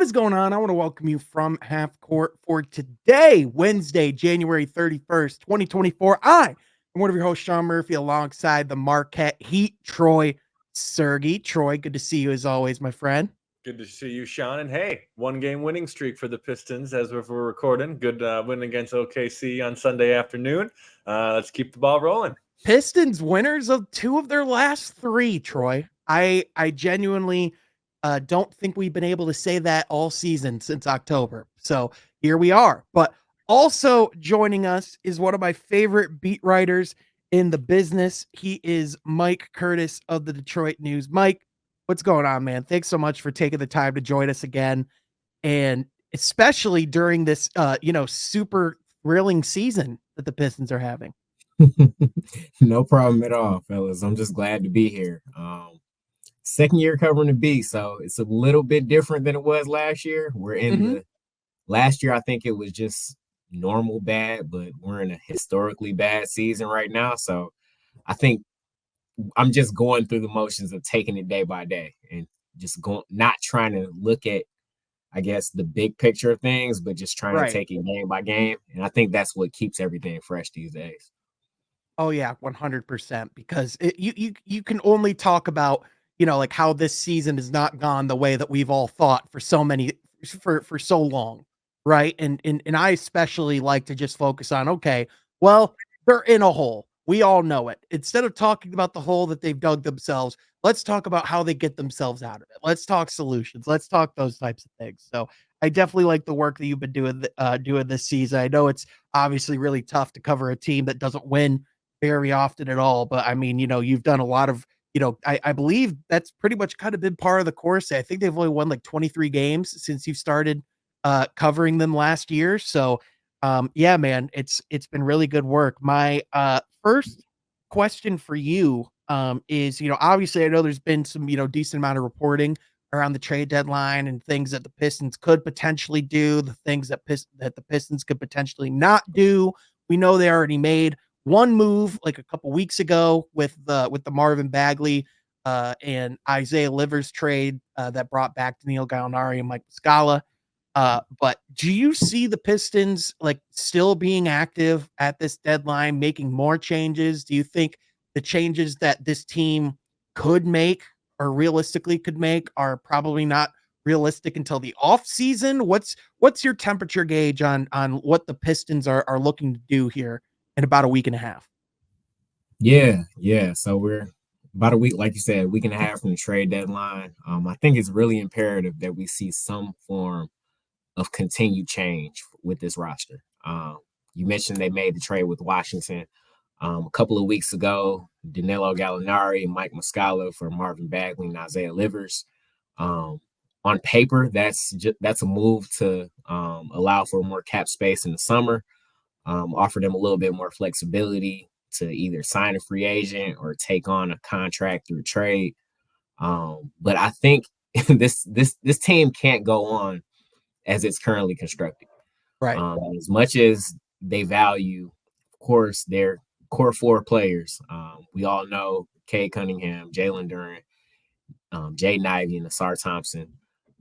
is going on? I want to welcome you from Half Court for today, Wednesday, January 31st, 2024. I am one of your hosts, Sean Murphy, alongside the Marquette Heat, Troy Sergey. Troy, good to see you as always, my friend. Good to see you, Sean. And hey, 1-game winning streak for the Pistons as we're recording. Good win against OKC on Sunday afternoon. Let's keep the ball rolling. Pistons winners of 2 of their last 3, Troy. I genuinely don't think we've been able to say that all season since October. So here we are. But also joining us is one of my favorite beat writers in the business. He is Mike Curtis of the Detroit News. Mike, what's going on, man? Thanks so much for taking the time to join us again. And especially during this, super thrilling season that the Pistons are having. No problem at all, fellas. I'm just glad to be here. Second year covering the beat, so it's a little bit different than it was last year. We're in the last year, I think it was just normal bad, but we're in a historically bad season right now. So I think I'm just going through the motions of taking it day by day and just not trying to look at, I guess, the big picture of things, but just trying to take it game by game. And I think that's what keeps everything fresh these days. Oh yeah, 100%. Because you can only talk about, like how this season has not gone the way that we've all thought for so long, right? And I especially like to just focus on, okay, well, they're in a hole. We all know it. Instead of talking about the hole that they've dug themselves, let's talk about how they get themselves out of it. Let's talk solutions. Let's talk those types of things. So I definitely like the work that you've been doing this season. I know it's obviously really tough to cover a team that doesn't win very often at all. But I mean, you've done a lot of, I believe that's pretty much kind of been part of the course. I think they've only won like 23 games since you've started covering them last year. So yeah, man, it's been really good work. My first question for you is, obviously I know there's been some, decent amount of reporting around the trade deadline and things that the Pistons could potentially do, the things that the Pistons could potentially not do. We know they already made one move like a couple weeks ago with the Marvin Bagley and Isaiah Livers trade that brought back Danilo Gallinari and Mike Muscala. But do you see the Pistons like still being active at this deadline, making more changes? Do you think the changes that this team could make or realistically could make are probably not realistic until the off season? What's your temperature gauge on what the Pistons are looking to do here in about a week and a half? Yeah. So we're about a week, like you said, a week and a half from the trade deadline. I think it's really imperative that we see some form of continued change with this roster. You mentioned they made the trade with Washington a couple of weeks ago. Danilo Gallinari and Mike Muscala for Marvin Bagley and Isaiah Livers. On paper, that's a move to allow for more cap space in the summer, offer them a little bit more flexibility to either sign a free agent or take on a contract through trade. But I think this team can't go on as it's currently constructed. Right. As much as they value, of course, their core 4 players. We all know Cade Cunningham, Jaylen Duren, Jaden Ivey, and Asar Thompson.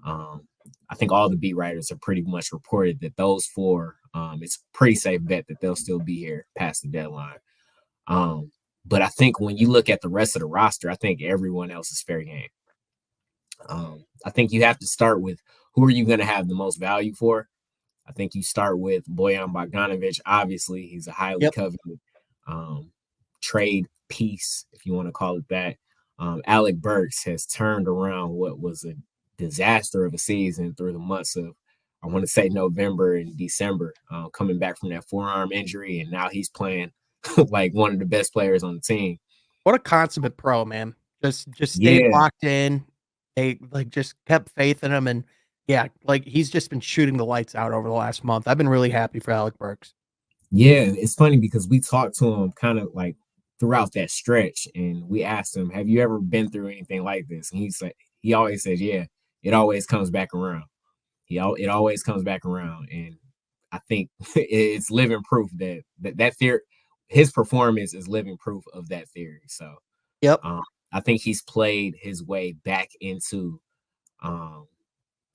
I think all the beat writers have pretty much reported that those 4, it's a pretty safe bet that they'll still be here past the deadline. But I think when you look at the rest of the roster, I think everyone else is fair game. I think you have to start with who are you going to have the most value for? I think you start with Bojan Bogdanovic. Obviously, he's a highly coveted trade piece, if you want to call it that. Alec Burks has turned around what was a disaster of a season through the months of, I want to say, November and December, coming back from that forearm injury, and now he's playing like one of the best players on the team. What a consummate pro, man. Just stayed locked in. They just kept faith in him, and he's just been shooting the lights out over the last month. I've been really happy for Alec Burks. Yeah, it's funny because we talked to him kind of like throughout that stretch, and we asked him, "Have you ever been through anything like this?" And he always says, "Yeah, it always comes back around. It always comes back around." And I think it's living proof that theory, his performance is living proof of that theory. So, I think he's played his way back into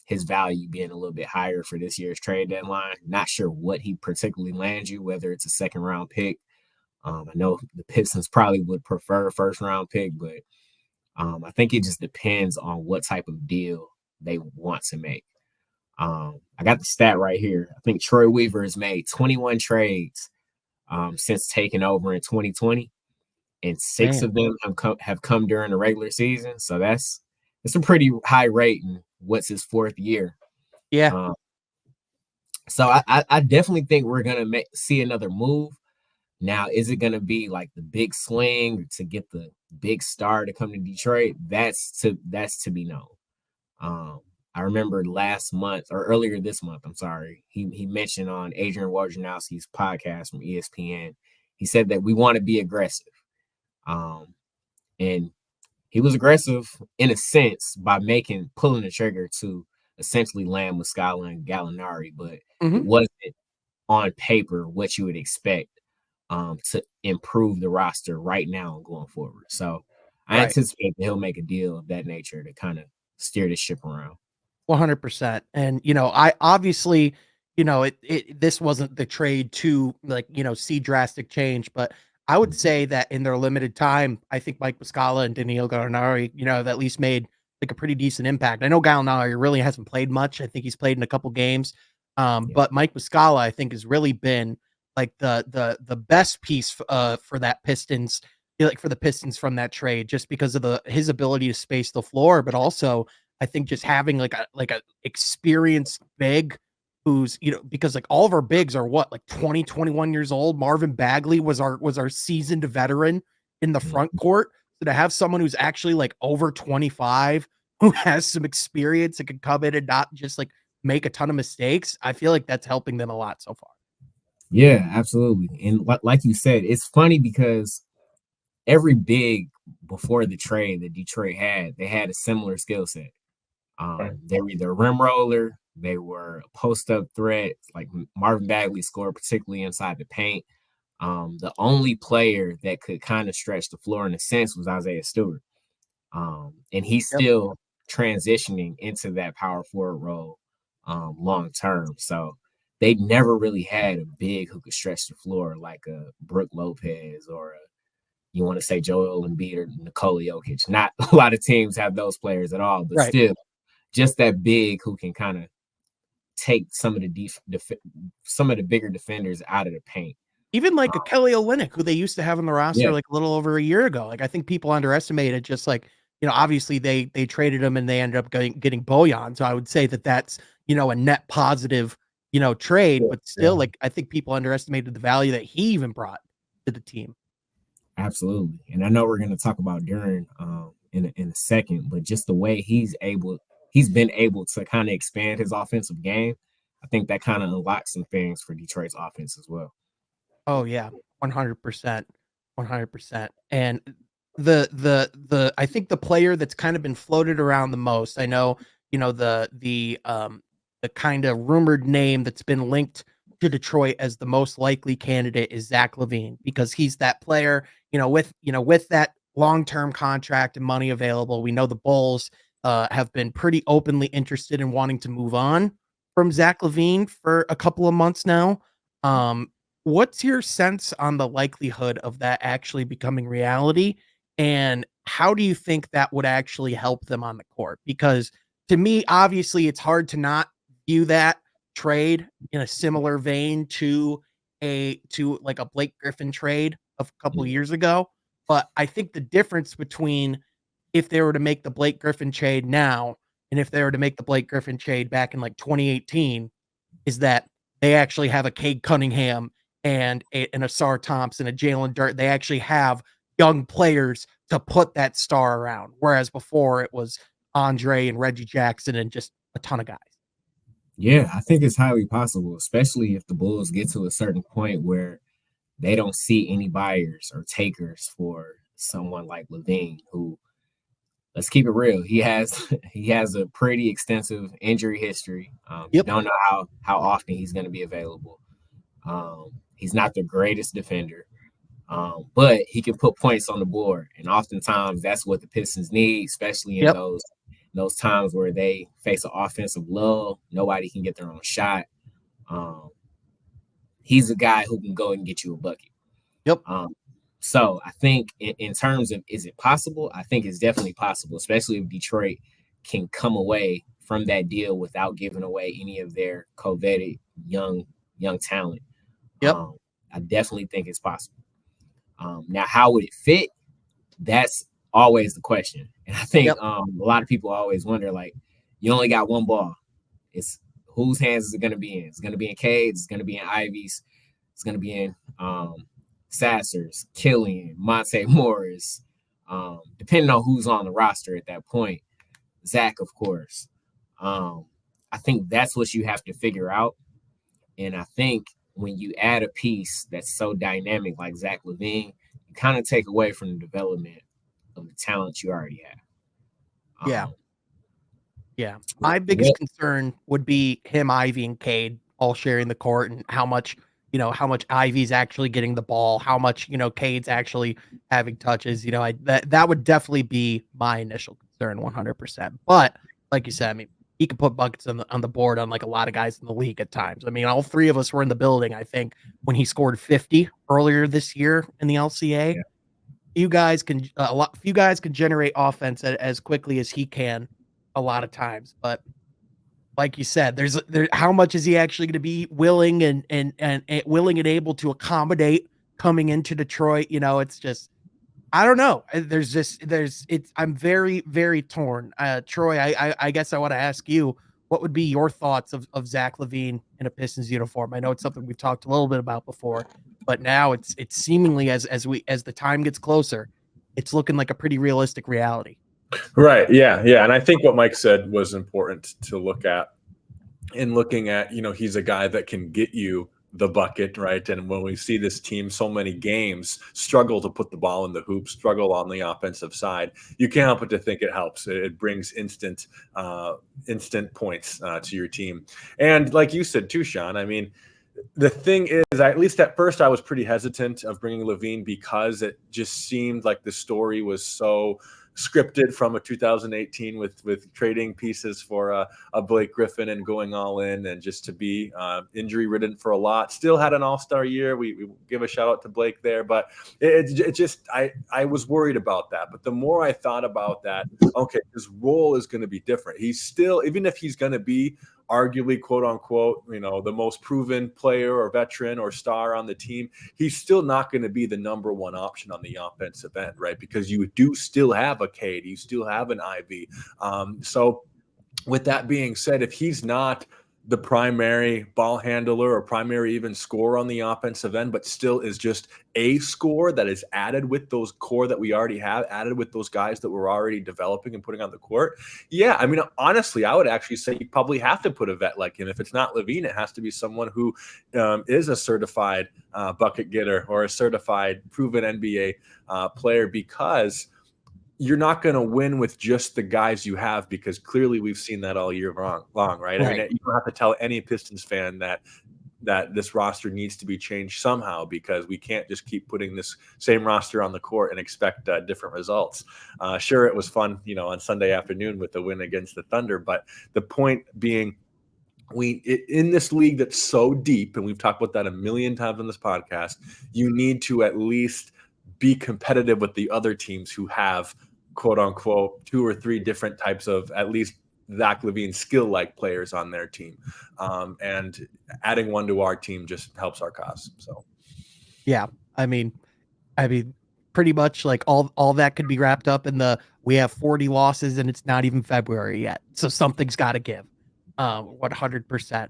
his value being a little bit higher for this year's trade deadline. Not sure what he particularly lands you, whether it's a second-round pick. I know the Pistons probably would prefer a first-round pick, but I think it just depends on what type of deal they want to make. I got the stat right here. I think Troy Weaver has made 21 trades since taking over in 2020, and 6 of them have come during the regular season. So it's a pretty high rate in what's his 4th year. Yeah. So I definitely think we're gonna see another move. Now, is it gonna be like the big swing to get the big star to come to Detroit? That's to be known. I remember last month or earlier this month, I'm sorry, he mentioned on Adrian Wojnarowski's podcast from ESPN, he said that we want to be aggressive. And he was aggressive in a sense by pulling the trigger to essentially land Muscala and Gallinari, but it wasn't on paper what you would expect to improve the roster right now and going forward. So I anticipate that he'll make a deal of that nature to kind of steer the ship around. 100%. And, I obviously, this wasn't the trade to see drastic change, but I would say that in their limited time, I think Mike Muscala and Danilo Gallinari, have at least made like a pretty decent impact. I know Gallinari really hasn't played much. I think he's played in a couple games. But Mike Muscala, I think, has really been like the best piece for that Pistons, like for the Pistons from that trade, just because of his ability to space the floor, but also I think just having like a experienced big who's, because like all of our bigs are what, like 20, 21 years old. Marvin Bagley was our seasoned veteran in the front court. So to have someone who's actually like over 25, who has some experience and can come in and not just like make a ton of mistakes, I feel like that's helping them a lot so far. Yeah, absolutely. And like you said, it's funny because every big before the trade that Detroit they had a similar skill set. They were either a rim roller, they were a post-up threat, like Marvin Bagley scored particularly inside the paint. The only player that could kind of stretch the floor in a sense was Isaiah Stewart. And he's still transitioning into that power forward role long term. So they never really had a big who could stretch the floor like a Brook Lopez or you want to say Joel Embiid or Nikola Jokic. Not a lot of teams have those players at all, but still just that big who can kind of take some of the bigger defenders out of the paint. Even like a Kelly Olynyk, who they used to have on the roster like a little over a year ago. Like I think people underestimated just like, obviously they traded him and they ended up getting Bojan. So I would say that that's, a net positive, trade, but still like I think people underestimated the value that he even brought to the team. Absolutely. And I know we're going to talk about Duren in a second, but just the way he's been able to kind of expand his offensive game, I think that kind of unlocks some things for Detroit's offense as well. Oh yeah, 100%. 100%. And the I think the player that's kind of been floated around the most, I know, the kind of rumored name that's been linked to Detroit as the most likely candidate is Zach LaVine, because he's that player, with that long-term contract and money available. We know the Bulls have been pretty openly interested in wanting to move on from Zach LaVine for a couple of months now. What's your sense on the likelihood of that actually becoming reality? And how do you think that would actually help them on the court? Because to me, obviously, it's hard to not view that trade in a similar vein to like a Blake Griffin trade of a couple of years ago. But I think the difference between if they were to make the Blake Griffin trade now and if they were to make the Blake Griffin trade back in like 2018 is that they actually have a Cade Cunningham and an Asar Thompson, a Jaylen Duren. They actually have young players to put that star around. Whereas before it was Andre and Reggie Jackson and just a ton of guys. Yeah, I think it's highly possible, especially if the Bulls get to a certain point where they don't see any buyers or takers for someone like LaVine, who, let's keep it real, he has a pretty extensive injury history. You don't know how often he's going to be available. He's not the greatest defender, but he can put points on the board, and oftentimes that's what the Pistons need, especially in those those times where they face an offensive lull, nobody can get their own shot. He's a guy who can go and get you a bucket. Yep. So I think in terms of, is it possible? I think it's definitely possible, especially if Detroit can come away from that deal without giving away any of their coveted young talent. Yep. I definitely think it's possible. Now, how would it fit? That's always the question. And I think a lot of people always wonder, like, you only got one ball. It's whose hands is it going to be in? It's going to be in Cade's. It's going to be in Ivy's. It's going to be in Sasser's, Killian, Monte Morris, depending on who's on the roster at that point. Zach, of course. I think that's what you have to figure out. And I think when you add a piece that's so dynamic like Zach LaVine, you kind of take away from the development of the talent you already have. Yeah. My biggest concern would be him, Ivy, and Cade all sharing the court, and how much Ivy's actually getting the ball, how much, Cade's actually having touches. That would definitely be my initial concern 100%. But like you said, I mean, he can put buckets on the board on like a lot of guys in the league at times. I mean, all three of us were in the building, I think, when he scored 50 earlier this year in the LCA. Yeah. Few guys can generate offense as quickly as he can a lot of times. But like you said, there's how much is he actually going to be willing and willing and able to accommodate coming into Detroit? It's just, I don't know. I'm very, very torn. Troy, I guess I want to ask you, what would be your thoughts of Zach LaVine in a Pistons uniform? I know it's something we've talked a little bit about before, but now it's seemingly as the time gets closer, it's looking like a pretty realistic reality. Right. Yeah. And I think what Mike said was important to look at in looking at, he's a guy that can get you the bucket, right? And when we see this team so many games struggle to put the ball in the hoop, struggle on the offensive side, you can't help but to think it helps. It brings instant points to your team. And like you said too, Sean, I mean, the thing is, at least at first, I was pretty hesitant of bringing LaVine because it just seemed like the story was so scripted from a 2018 with trading pieces for a Blake Griffin and going all in, and just to be injury ridden for a lot. Still had an all-star year. We give a shout out to Blake there, but it just, I was worried about that. But the more I thought about that, okay, his role is going to be different. He's still, even if he's going to be arguably, quote unquote, the most proven player or veteran or star on the team, he's still not going to be the number one option on the offensive end, right? Because you do still have a Cade, you still have an Ivy. So with that being said, if he's not the primary ball handler or primary even scorer on the offensive end, but still is just a score that is added with those core that we already have, added with those guys that we're already developing and putting on the court. Yeah, I mean, honestly, I would actually say you probably have to put a vet like him. If it's not LaVine, it has to be someone who is a certified bucket getter or a certified proven NBA player, because you're not going to win with just the guys you have, because clearly we've seen that all year long, right? I mean, you don't have to tell any Pistons fan that this roster needs to be changed somehow, because we can't just keep putting this same roster on the court and expect different results. Sure, it was fun, on Sunday afternoon with the win against the Thunder, but the point being, in this league that's so deep, and we've talked about that a million times on this podcast, you need to at least be competitive with the other teams who have, quote unquote, 2 or 3 different types of at least Zach LaVine skill-like players on their team. And adding one to our team just helps our cause. So, yeah, I mean, pretty much like all that could be wrapped up in we have 40 losses and it's not even February yet. So something's got to give, 100%.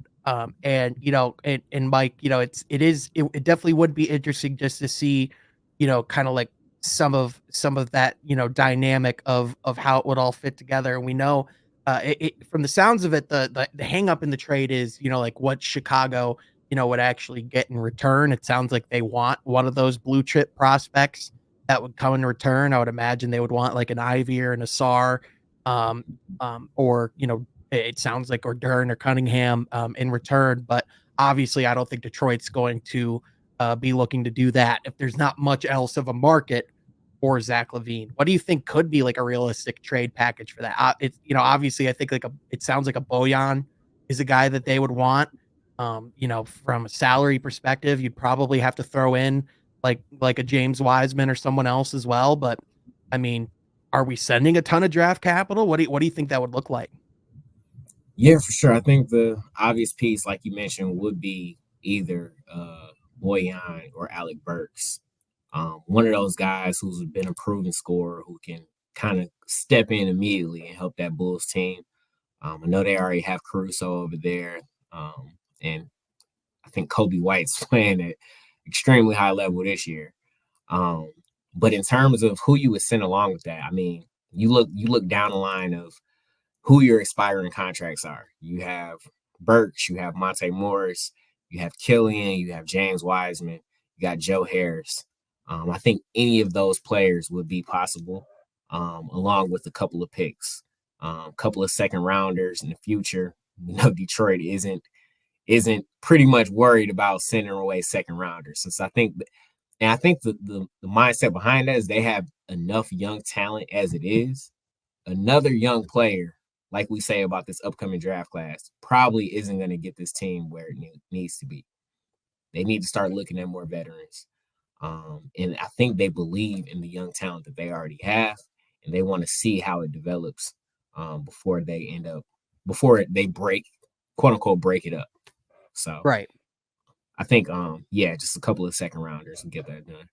And Mike, it definitely would be interesting just to see, kind of like some of that, dynamic of how it would all fit together. And we know from the sounds of it, the hang up in the trade is, like what Chicago, would actually get in return. It sounds like they want one of those blue chip prospects that would come in return. I would imagine they would want like an Ivy or an Asar, or, it sounds like, or Duren or Cunningham in return. But obviously I don't think Detroit's going to be looking to do that if there's not much else of a market for Zach LaVine? What do you think could be like a realistic trade package for that? It's, obviously I think it sounds like a Bojan is a guy that they would want. From a salary perspective, you'd probably have to throw in like a James Wiseman or someone else as well. But I mean, are we sending a ton of draft capital? What do you think that would look like? Yeah, for sure. I think the obvious piece, like you mentioned, would be either Boyan or Alec Burks. One of those guys who's been a proven scorer who can kind of step in immediately and help that Bulls team. I know they already have Caruso over there, and I think Kobe White's playing at extremely high level this year. But in terms of who you would send along with that, I mean, you look down the line of who your expiring contracts are. You have Burks, you have Monte Morris, you have Killian, you have James Wiseman, you got Joe Harris. I think any of those players would be possible, along with a couple of picks, a couple of second rounders in the future. Detroit isn't pretty much worried about sending away second rounders, since I think the mindset behind that is they have enough young talent as it is. Another young player, like we say about this upcoming draft class, probably isn't going to get this team where it needs to be. They need to start looking at more veterans. And I think they believe in the young talent that they already have, and they want to see how it develops before they break, quote unquote, break it up. So Right. I think, just a couple of second rounders and get that done.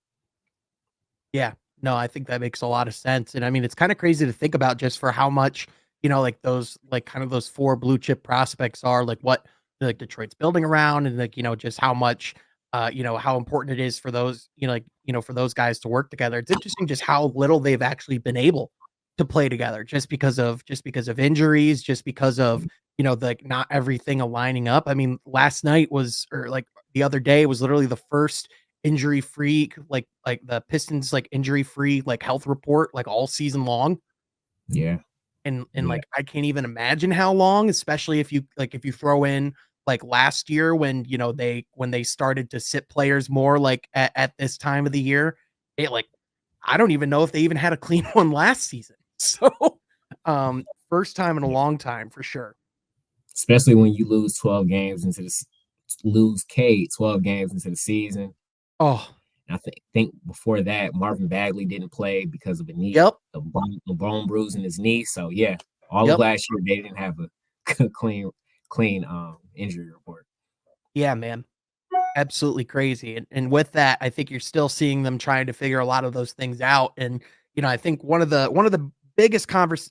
Yeah. No, I think that makes a lot of sense. And I mean, it's kind of crazy to think about just for how much, like those, like kind of those 4 blue chip prospects are, like what like Detroit's building around, and like, just how much, how important it is for those, for those guys to work together. It's interesting just how little they've actually been able to play together just because of injuries, just because of, like not everything aligning up. I mean, last night was, or like the other day was literally the first injury free, like the Pistons, like injury free, like health report, like all season long. Yeah. And Yeah. like, I can't even imagine how long, especially if you throw in like last year when, when they started to sit players more like at this time of the year, I don't even know if they even had a clean one last season. So, first time in a long time for sure. Especially when you lose 12 games lose Cade 12 games into the season. Oh, I think before that, Marvin Bagley didn't play because of a bone bruise in his knee. So yeah, all of last year they didn't have a clean injury report. Yeah, man. Absolutely crazy. And with that, I think you're still seeing them trying to figure a lot of those things out. And, I think one of the biggest topics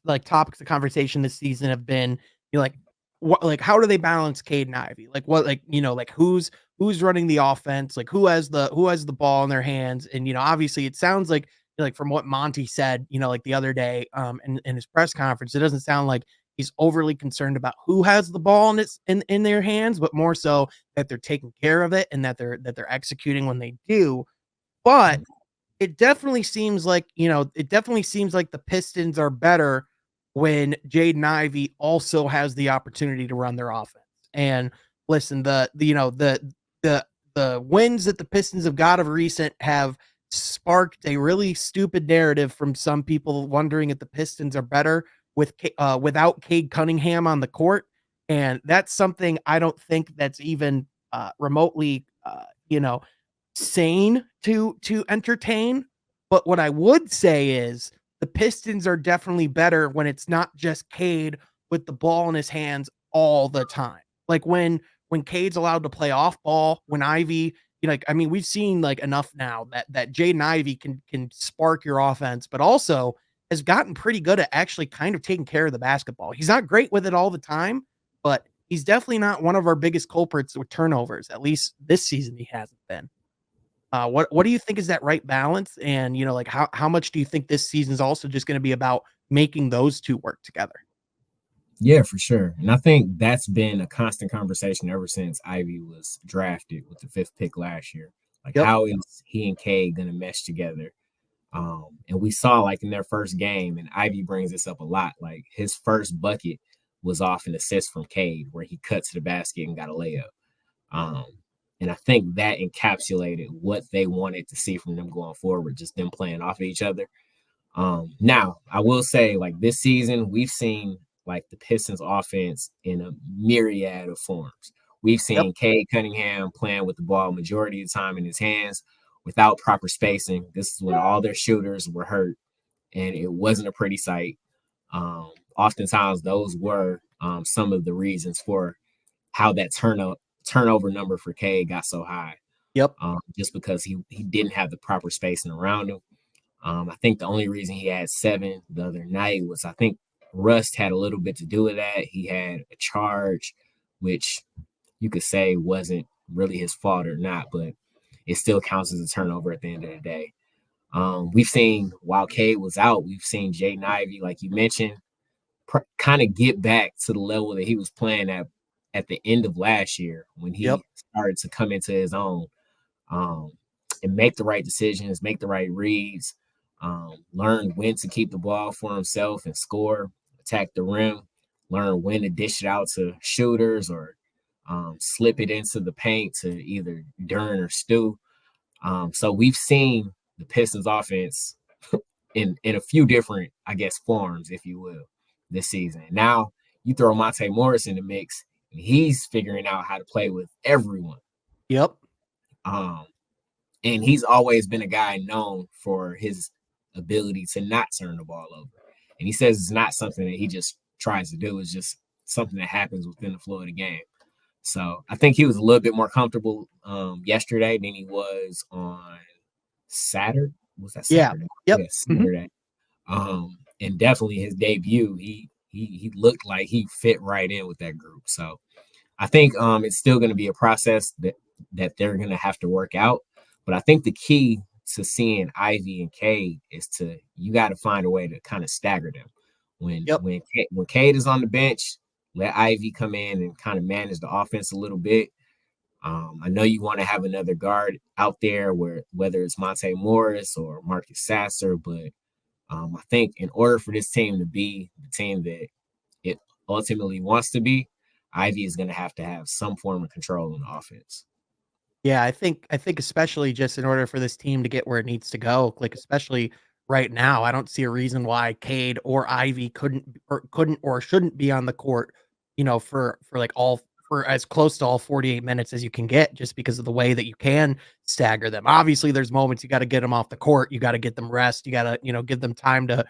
of conversation this season have been, like what, like how do they balance Cade and Ivy? Like what, like, like who's running the offense, like who has the ball in their hands. And, obviously it sounds like from what Monty said, like the other day, in his press conference, it doesn't sound like he's overly concerned about who has the ball in their hands, but more so that they're taking care of it and that they're executing when they do. But it definitely seems like, the Pistons are better when Jaden Ivey also has the opportunity to run their offense. And listen, the wins that the Pistons have got of recent have sparked a really stupid narrative from some people wondering if the Pistons are better without Cade Cunningham on the court. And that's something I don't think that's even remotely, sane to entertain. But what I would say is the Pistons are definitely better when it's not just Cade with the ball in his hands all the time. Like when Cade's allowed to play off ball, when Ivy, we've seen like enough now that Jaden Ivey can spark your offense, but also has gotten pretty good at actually kind of taking care of the basketball. He's not great with it all the time, but he's definitely not one of our biggest culprits with turnovers. At least this season, he hasn't been. What do you think is that right balance? And, like how much do you think this season is also just going to be about making those two work together? Yeah, for sure. And I think that's been a constant conversation ever since Ivy was drafted with the 5th pick last year. Like, how is he and Cade going to mesh together? And we saw like in their first game, and Ivy brings this up a lot, like his first bucket was off an assist from Cade where he cut to the basket and got a layup. And I think that encapsulated what they wanted to see from them going forward, just them playing off of each other. Now, I will say, like, this season, we've seen like the Pistons offense in a myriad of forms. We've seen Cade Cunningham playing with the ball majority of the time in his hands without proper spacing. This is when all their shooters were hurt, and it wasn't a pretty sight. Oftentimes, those were some of the reasons for how that turnover number for Cade got so high. Yep. Just because he didn't have the proper spacing around him. I think the only reason he had 7 the other night was I think rust had a little bit to do with that. He had a charge, which you could say wasn't really his fault or not, but it still counts as a turnover at the end of the day. We've seen, while Cade was out, we've seen Jaden Ivey, like you mentioned, kind of get back to the level that he was playing at the end of last year when he started to come into his own and make the right decisions, make the right reads, learn when to keep the ball for himself and score, attack the rim, learn when to dish it out to shooters or slip it into the paint to either Duren or Stu. So we've seen the Pistons offense in a few different, I guess, forms, if you will, this season. Now you throw Monte Morris in the mix, and he's figuring out how to play with everyone. Yep. And he's always been a guy known for his ability to not turn the ball over. And he says it's not something that he just tries to do. It's just something that happens within the flow of the game. So I think he was a little bit more comfortable yesterday than he was on Saturday. Was that Saturday? Yeah. Yep. Yeah, Saturday. And definitely his debut, he looked like he fit right in with that group. So I think it's still going to be a process that they're going to have to work out. But I think the key to seeing Ivy and Cade is you got to find a way to kind of stagger them. When Cade is on the bench, let Ivy come in and kind of manage the offense a little bit. I know you want to have another guard out there whether it's Monte Morris or Marcus Sasser, but I think in order for this team to be the team that it ultimately wants to be, Ivy is going to have some form of control in the offense. Yeah, I think especially just in order for this team to get where it needs to go, like especially right now, I don't see a reason why Cade or Ivy couldn't or shouldn't be on the court, for as close to all 48 minutes as you can get, just because of the way that you can stagger them. Obviously, there's moments you got to get them off the court, you got to get them rest, you got to give them time to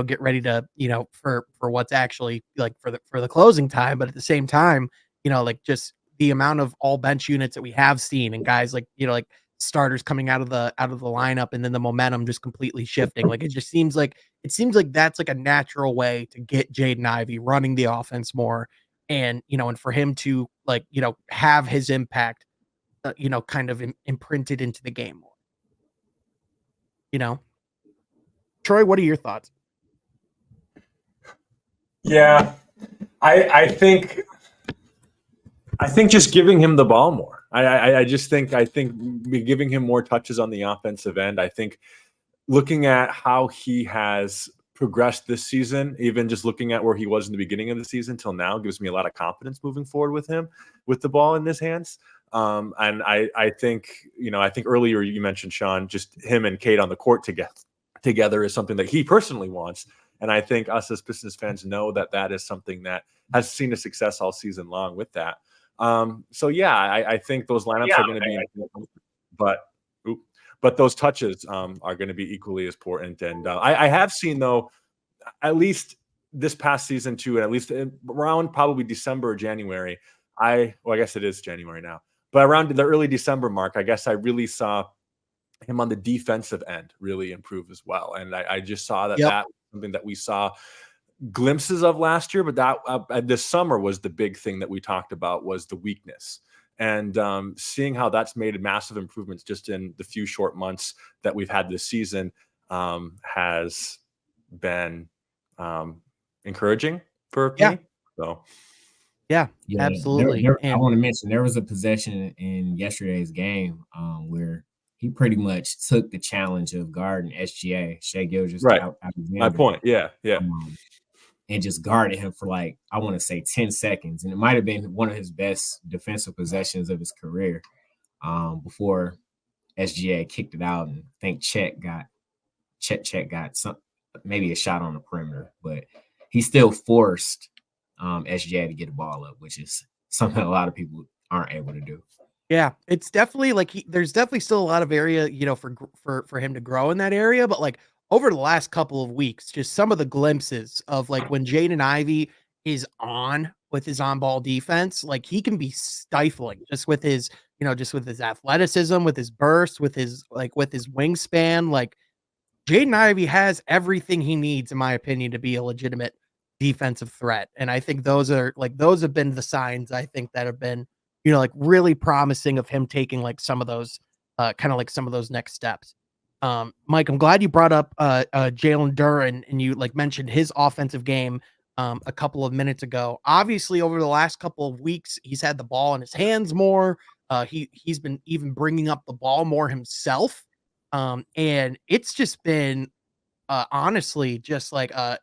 get ready to for what's actually like for the closing time. But at the same time, like just the amount of all bench units that we have seen and guys like like starters coming out of the lineup and then the momentum just completely shifting. Like it seems like that's like a natural way to get Jaden Ivey running the offense more. And, and for him to like, have his impact, kind of imprinted into the game more, Troy, what are your thoughts? Yeah, I think just giving him the ball more. I think giving him more touches on the offensive end. I think looking at how he has progressed this season, even just looking at where he was in the beginning of the season till now, gives me a lot of confidence moving forward with him with the ball in his hands. And I think earlier you mentioned, Sean, just him and Cade on the court together is something that he personally wants. And I think us as Pistons fans know that is something that has seen a success all season long with that. I think those lineups are going to be important, but those touches are going to be equally as important. And I have seen, though, at least this past season too, and at least around probably December or January, I guess it is January now, but around the early December mark, I guess I really saw him on the defensive end really improve as well. And I just saw that was something that we saw glimpses of last year, but that this summer was the big thing that we talked about, was the weakness. And seeing how that's made massive improvements just in the few short months that we've had this season has been encouraging for me. So, yeah, absolutely. I want to mention there was a possession in yesterday's game where he pretty much took the challenge of guarding SGA, Shai Gilgeous-Alexander. My point, yeah. And just guarded him for I want to say 10 seconds. And it might have been one of his best defensive possessions of his career. before SGA kicked it out, and I think Chet got some, maybe a shot on the perimeter, but he still forced SGA to get the ball up, which is something a lot of people aren't able to do. Yeah, it's definitely like there's definitely still a lot of area, for him to grow in that area. But like over the last couple of weeks, just some of the glimpses of like when Jaden Ivey is on with his on-ball defense, like he can be stifling just with his, just with his athleticism, with his burst, with his wingspan. Like Jaden Ivey has everything he needs, in my opinion, to be a legitimate defensive threat. And I think those have been the signs I think that have been, like really promising of him taking like some of those kind of like some of those next steps. Mike, I'm glad you brought up Jaylen Duren and you like mentioned his offensive game a couple of minutes ago. Obviously, over the last couple of weeks, he's had the ball in his hands more. He's been even bringing up the ball more himself. And it's just been honestly just like a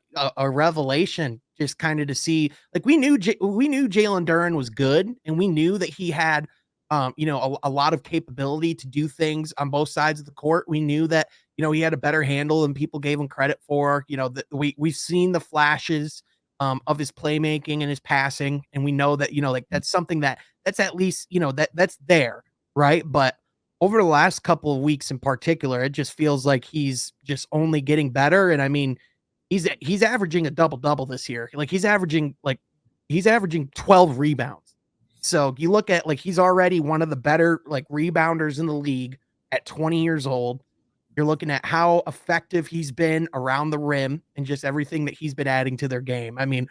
revelation, just kind of to see, like we knew Jaylen Duren was good, and we knew that he had a lot of capability to do things on both sides of the court. We knew that he had a better handle than people gave him credit for. That we've seen the flashes of his playmaking and his passing, and we know that like that's something that's at least that's there, right? But over the last couple of weeks in particular, it just feels like he's just only getting better. And I mean, he's averaging a double-double this year. Like he's averaging 12 rebounds. So you look at like he's already one of the better like rebounders in the league at 20 years old. You're looking at how effective he's been around the rim and just everything that he's been adding to their game. I mean,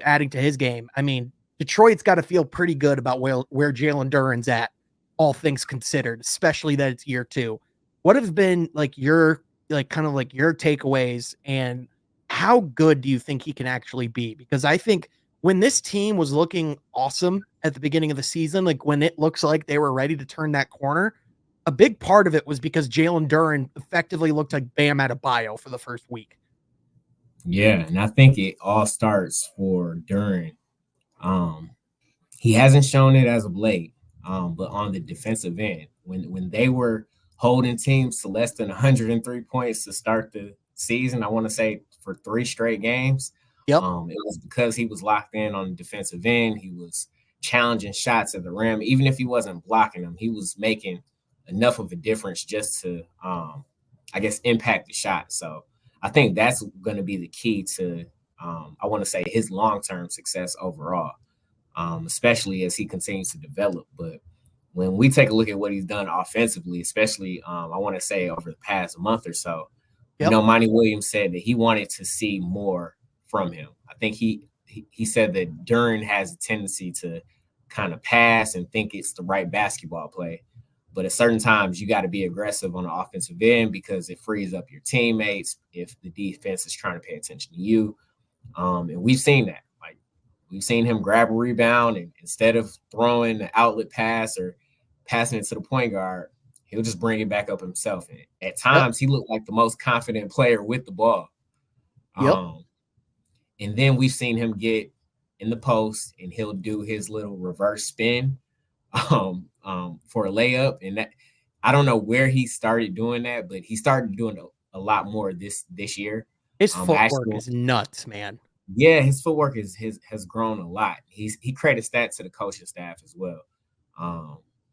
adding to his game. I mean, Detroit's got to feel pretty good about where Jaylen Duren's at, all things considered, especially that it's year 2. What have been like your kind of like your takeaways, and how good do you think he can actually be? Because I think when this team was looking awesome at the beginning of the season, like when it looks like they were ready to turn that corner, a big part of it was because Jaylen Duren effectively looked like Bam Adebayo for the first week. Yeah, and I think it all starts for Duren. He hasn't shown it as of late, but on the defensive end, when they were holding teams to less than 103 points to start the season, I want to say for 3 straight games. Yep. It was because he was locked in on the defensive end. He was challenging shots at the rim. Even if he wasn't blocking them, he was making enough of a difference just to, I guess, impact the shot. So I think that's going to be the key to, I want to say, his long-term success overall. Especially as he continues to develop. But when we take a look at what he's done offensively, especially I want to say over the past month or so, Monty Williams said that he wanted to see more from him. I think he said that Duren has a tendency to kind of pass and think it's the right basketball play. But at certain times, you got to be aggressive on the offensive end because it frees up your teammates if the defense is trying to pay attention to you. And we've seen that. We've seen him grab a rebound, and instead of throwing the outlet pass or passing it to the point guard, he'll just bring it back up himself. And at times, he looked like the most confident player with the ball. And then we've seen him get in the post, and he'll do his little reverse spin for a layup. And that, I don't know where he started doing that, but he started doing a lot more this year. His footwork is nuts, man. Yeah, his footwork has grown a lot. He credits that to the coaching staff as well.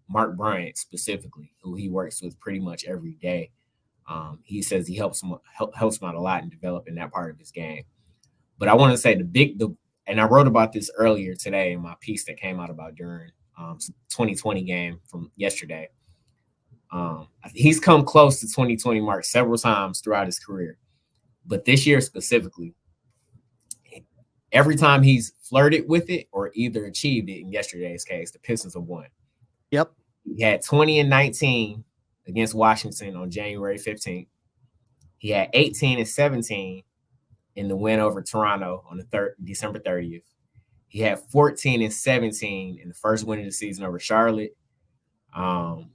Mark Bryant specifically, who he works with pretty much every day. He says he helps him out a lot in developing that part of his game. But I want to say and I wrote about this earlier today in my piece that came out about Duren, 2020 game from yesterday. He's come close to 2020 mark several times throughout his career, but this year specifically, every time he's flirted with it or either achieved it, in yesterday's case, the Pistons have won. Yep. He had 20 and 19 against Washington on January 15th. He had 18 and 17 in the win over Toronto on December 30th. He had 14 and 17 in the first win of the season over Charlotte. And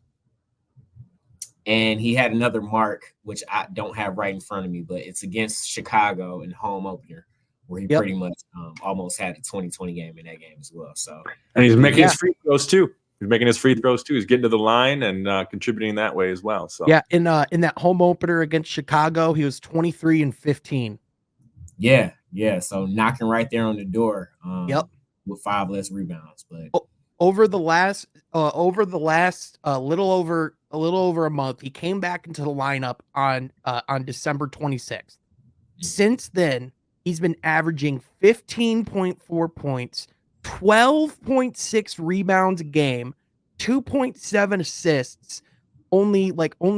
he had another mark, which I don't have right in front of me, but it's against Chicago in the home opener, where he pretty much almost had a 2020 game in that game as well. So, and he's making his free throws too. He's making his free throws too. He's getting to the line and contributing that way as well. So Yeah, in that home opener against Chicago, he was 23 and 15. Yeah. So knocking right there on the door. Yep. With 5 less rebounds, but over the last little over a month, he came back into the lineup on December 26th. Since then, he's been averaging 15.4 points, 12.6 rebounds a game, 2.7 assists, only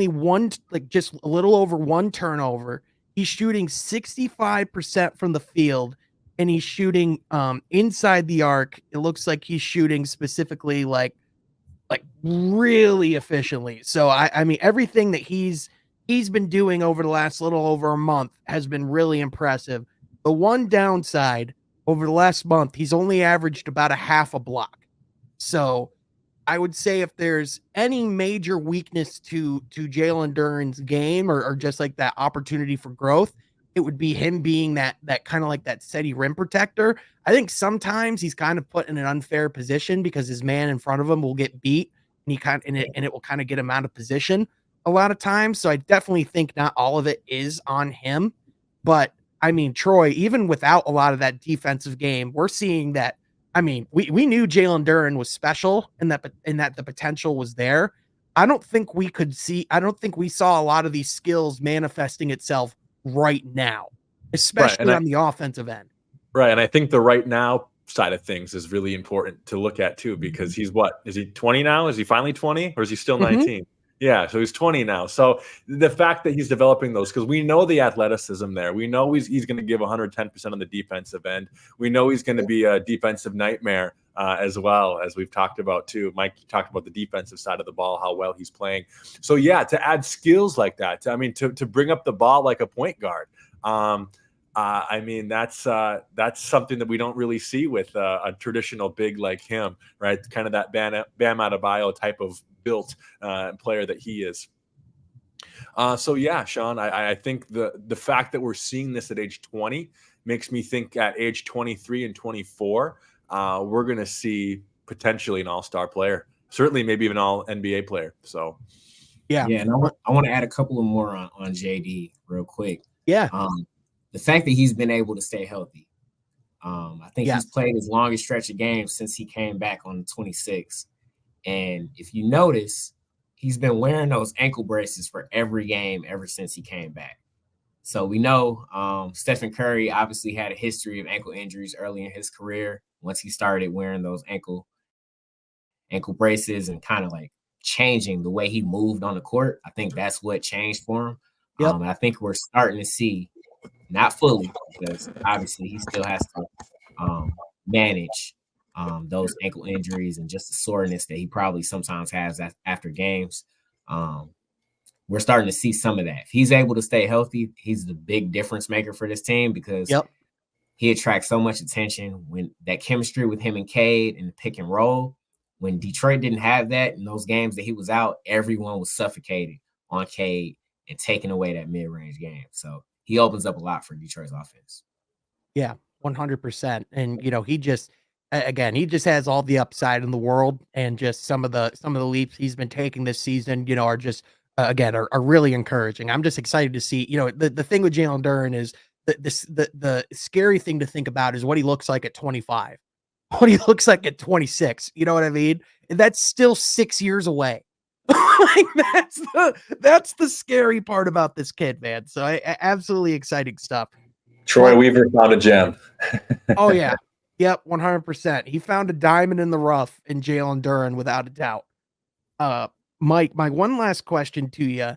one, just a little over one turnover. He's shooting 65% from the field, and he's shooting inside the arc. It looks like he's shooting specifically like really efficiently. So I mean, everything that he's been doing over the last little over a month has been really impressive. The one downside, over the last month, he's only averaged about a half a block. So I would say if there's any major weakness to Jaylen Duren's game, or just like that opportunity for growth, it would be him being that kind of like that steady rim protector. I think sometimes he's kind of put in an unfair position because his man in front of him will get beat, and it will kind of get him out of position a lot of times. So I definitely think not all of it is on him. But I mean, Troy, even without a lot of that defensive game, we're seeing that. I mean, we knew Jaylen Duren was special and that the potential was there. I don't think we saw a lot of these skills manifesting itself right now, especially on the offensive end. Right. And I think the right now side of things is really important to look at too, because he's is he 20 now? Is he finally 20 or is he still 19? Yeah, so he's 20 now. So the fact that he's developing those, because we know the athleticism there. We know he's going to give 110% on the defensive end. We know he's going to be a defensive nightmare as well, as we've talked about too. Mike talked about the defensive side of the ball, how well he's playing. So yeah, to add skills like that, to bring up the ball like a point guard. I mean, that's something that we don't really see with a traditional big like him, right? Kind of that Bam Adebayo type of built player that he is. So yeah, Sean, I think the fact that we're seeing this at age 20 makes me think at age 23 and 24, we're going to see potentially an all-star player, certainly maybe even all NBA player. So yeah. And I want to add a couple of more on JD real quick. Yeah. The fact that he's been able to stay healthy. I think he's played his longest stretch of games since he came back on the 26th. And if you notice, he's been wearing those ankle braces for every game ever since he came back. So we know Stephen Curry obviously had a history of ankle injuries early in his career. Once he started wearing those ankle braces and kind of like changing the way he moved on the court, I think that's what changed for him. Yep. And I think we're starting to see, not fully, because obviously he still has to manage those ankle injuries and just the soreness that he probably sometimes has after games. We're starting to see some of that. If he's able to stay healthy, he's the big difference maker for this team, because he attracts so much attention. When that chemistry with him and Cade and the pick and roll, when Detroit didn't have that in those games that he was out, everyone was suffocating on Cade and taking away that mid-range game. So he opens up a lot for Detroit's offense. Yeah, 100%. And he just has all the upside in the world, and just some of the leaps he's been taking this season, are just are really encouraging. I'm just excited to see. The thing with Jaylen Duren is the scary thing to think about is what he looks like at 25, what he looks like at 26. You know what I mean? And that's still 6 years away. Like that's the scary part about this kid, man. So absolutely exciting stuff. Troy Weaver found a gem. Oh yeah. Yep. 100%. He found a diamond in the rough in Jaylen Duren, without a doubt. Mike, my one last question to you.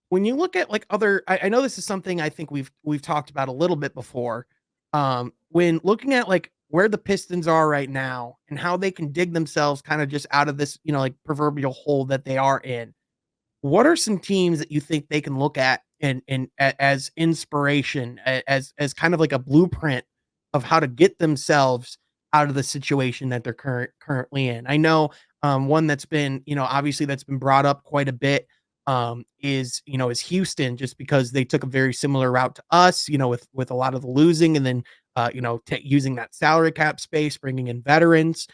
When you look at like I know this is something I think we've talked about a little bit before. When looking at like where the Pistons are right now and how they can dig themselves kind of just out of this, like proverbial hole that they are in, what are some teams that you think they can look at and as inspiration, as kind of like a blueprint of how to get themselves out of the situation that they're currently in? I know one that's been, obviously that's been brought up quite a bit is Houston, just because they took a very similar route to us, with a lot of the losing, and then using that salary cap space, bringing in veterans.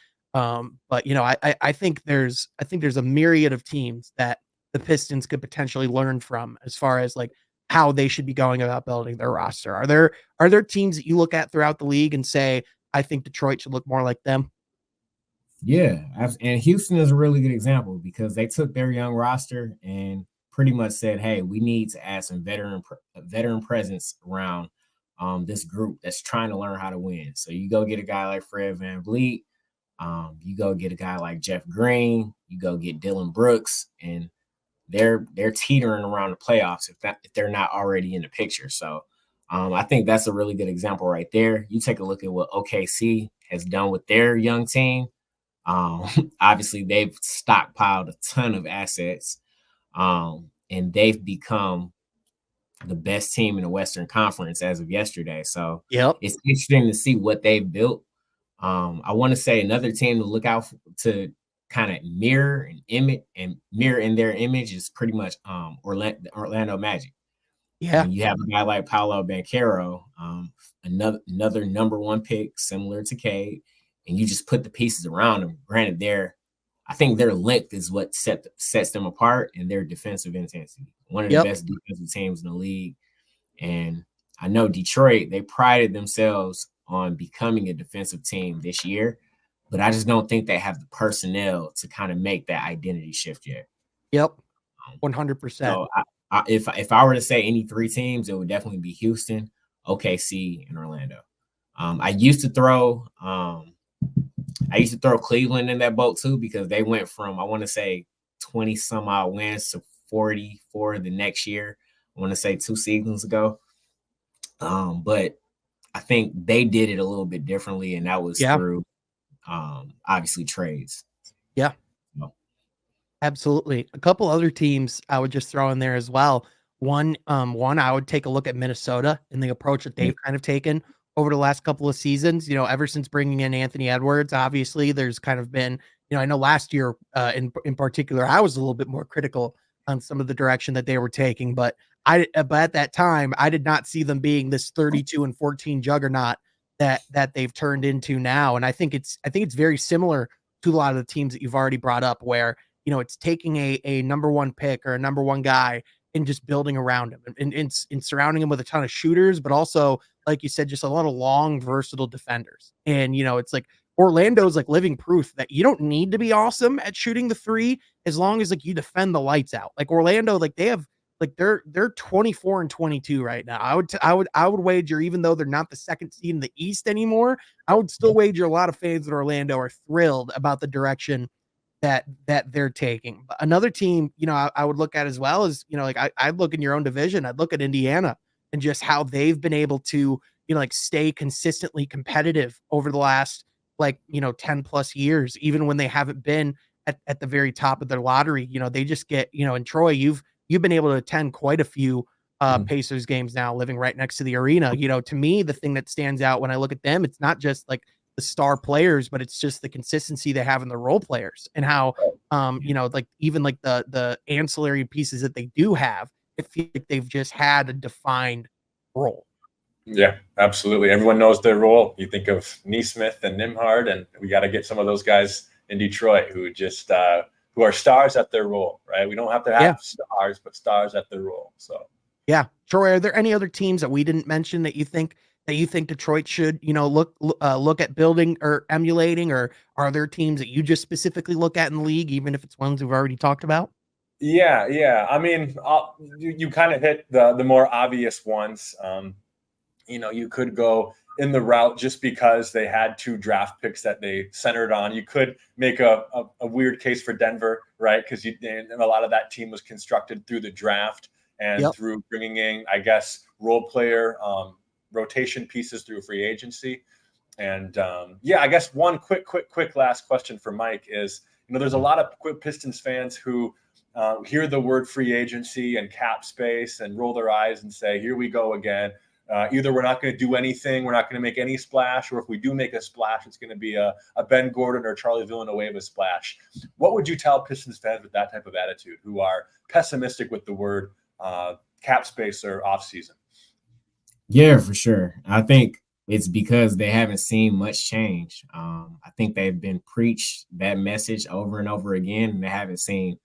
But I think there's a myriad of teams that the Pistons could potentially learn from as far as like how they should be going about building their roster. Are there teams that you look at throughout the league and say, I think Detroit should look more like them? Yeah, and Houston is a really good example because they took their young roster and pretty much said, "Hey, we need to add some veteran presence around this group that's trying to learn how to win." So you go get a guy like Fred VanVleet, you go get a guy like Jeff Green, you go get Dylan Brooks, and they're teetering around the playoffs if they're not already in the picture. So I think that's a really good example right there. You take a look at what OKC has done with their young team. Obviously, they've stockpiled a ton of assets, and they've become the best team in the Western Conference as of yesterday. So Yep. it's interesting to see what they've built. I want to say another team to look out to kind of mirror in their image is pretty much Orlando Magic. Yeah. When you have a guy like Paolo Banchero, another number one pick, similar to Cade, and you just put the pieces around them. Granted, I think their length is what sets them apart, and their defensive intensity. One of the best defensive teams in the league. And I know Detroit, they prided themselves on becoming a defensive team this year, but I just don't think they have the personnel to kind of make that identity shift yet. Yep. 100%. So if I were to say any three teams, it would definitely be Houston, OKC, and Orlando. I used to throw Cleveland in that boat too because they went from, I want to say, 20 some odd wins to 44 the next year. I want to say 2 seasons ago. But I think they did it a little bit differently, and that was through obviously trades. Yeah. Absolutely. A couple other teams I would just throw in there as well. One, I would take a look at Minnesota and the approach that they've kind of taken over the last couple of seasons. Ever since bringing in Anthony Edwards, obviously there's kind of been, I know last year in particular, I was a little bit more critical on some of the direction that they were taking, but at that time, I did not see them being this 32-14 juggernaut that they've turned into now. And I think it's very similar to a lot of the teams that you've already brought up where, it's taking a number one pick or a number one guy and just building around him and surrounding him with a ton of shooters, but also, like you said, just a lot of long, versatile defenders. And, it's like Orlando's like living proof that you don't need to be awesome at shooting the three as long as like you defend the lights out. Like Orlando, like they have like they're 24-22 right now. I would wager, even though they're not the second seed in the East anymore, I would still wager a lot of fans in Orlando are thrilled about the direction that they're taking. But another team, I would look at as well is, like I'd look in your own division. I'd look at Indiana and just how they've been able to, like stay consistently competitive over the last 10 plus years, even when they haven't been at the very top of their lottery. They just get, and Troy, you've been able to attend quite a few Pacers games now, living right next to the arena. To me, the thing that stands out when I look at them, it's not just like the star players, but it's just the consistency they have in the role players and how, even like the ancillary pieces that they do have, it feels like they've just had a defined role. Yeah, absolutely. Everyone knows their role. You think of Neesmith and Nimhard, and we got to get some of those guys in Detroit who just who are stars at their role, right? We don't have to have stars, but stars at their role. So yeah, Troy, are there any other teams that we didn't mention that you think Detroit should, look at building or emulating, or are there teams that you just specifically look at in the league, even if it's ones we've already talked about? Yeah. I mean, you kind of hit the more obvious ones. You could go in the route just because they had 2 draft picks that they centered on. You could make a weird case for Denver, right? Because and a lot of that team was constructed through the draft and through bringing in, I guess, role player rotation pieces through free agency. And I guess one quick last question for Mike is, there's a lot of Pistons fans who hear the word free agency and cap space and roll their eyes and say, here we go again. Either we're not going to do anything, we're not going to make any splash, or if we do make a splash, it's going to be a Ben Gordon or Charlie Villanueva splash. What would you tell Pistons fans with that type of attitude who are pessimistic with the word cap space or offseason? Yeah, for sure. I think It's because they haven't seen much change. I think they've been preached that message over and over again, and they haven't seen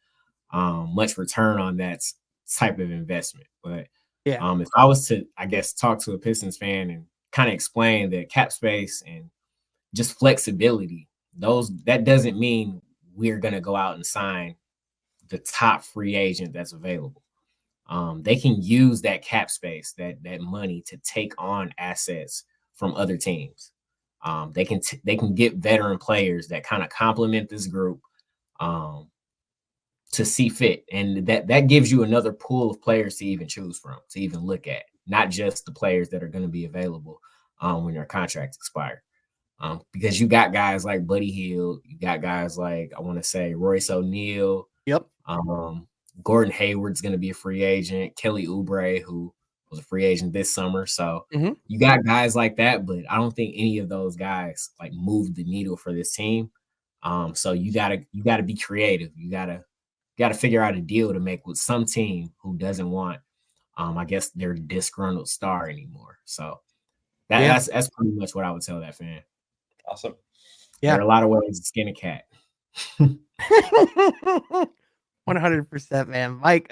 much return on that type of investment. But Yeah. if I was to, I guess, talk to a Pistons fan and kind of explain that cap space and just flexibility, that doesn't mean we're going to go out and sign the top free agent that's available. They can use that cap space, that money, to take on assets from other teams. They can get veteran players that kind of complement this group to see fit, and that gives you another pool of players to even choose from, to even look at, not just the players that are going to be available when their contracts expire. Because you got guys like Buddy Hield, you got guys like, I want to say, Royce O'Neal. Yep. Gordon Hayward's going to be a free agent. Kelly Oubre, who was a free agent this summer. So you got guys like that, but I don't think any of those guys like moved the needle for this team. So you gotta be creative. You gotta figure out a deal to make with some team who doesn't want, I guess, their disgruntled star anymore. So that's pretty much what I would tell that fan. Awesome. Yeah, there are a lot of ways to skin a cat. 100%, man. Mike,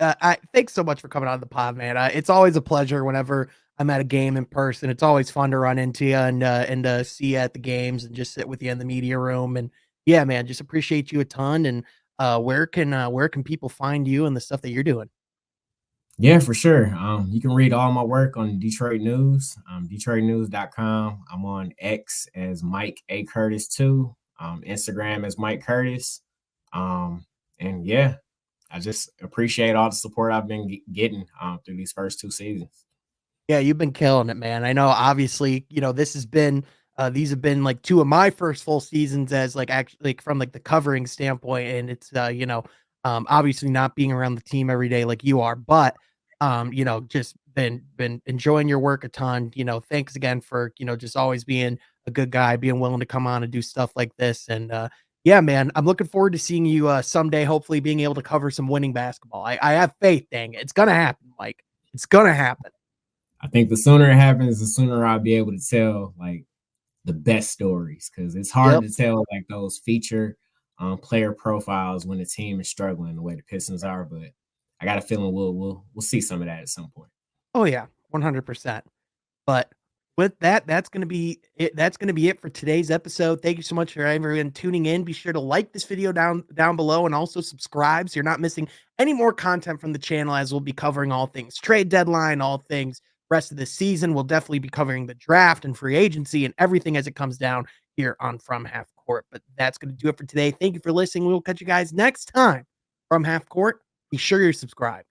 thanks so much for coming on the pod, man. It's always a pleasure whenever I'm at a game in person. It's always fun to run into you and see you at the games and just sit with you in the media room. And yeah, man, just appreciate you a ton. And where can people find you and the stuff that you're doing? Yeah, for sure. You can read all my work on Detroit News, DetroitNews.com. I'm on X as Mike A. Curtis too. Instagram as Mike Curtis. And yeah, I just appreciate all the support I've been getting through these first 2 seasons. Yeah, you've been killing it, man. I know, obviously, this has been these have been like 2 of my first full seasons as like actually like from like the covering standpoint, and it's obviously not being around the team every day like you are, but just been enjoying your work a ton. Thanks again for just always being a good guy, being willing to come on and do stuff like this. And yeah, man, I'm looking forward to seeing you someday, hopefully being able to cover some winning basketball. I have faith, dang it. It's gonna happen, Mike. It's gonna happen. I think the sooner it happens, the sooner I'll be able to tell like the best stories, because it's hard to tell like those feature player profiles when the team is struggling the way the Pistons are. But I got a feeling we'll see some of that at some point. Oh yeah, 100%. But with that, that's gonna be it. That's gonna be it for today's episode. Thank you so much for everyone tuning in. Be sure to like this video down below and also subscribe so you're not missing any more content from the channel, as we'll be covering all things trade deadline, all things rest of the season. We'll definitely be covering the draft and free agency and everything as it comes down here on From Half Court. But that's going to do it for today. Thank you for listening. We will catch you guys next time from Half Court. Be sure you're subscribed.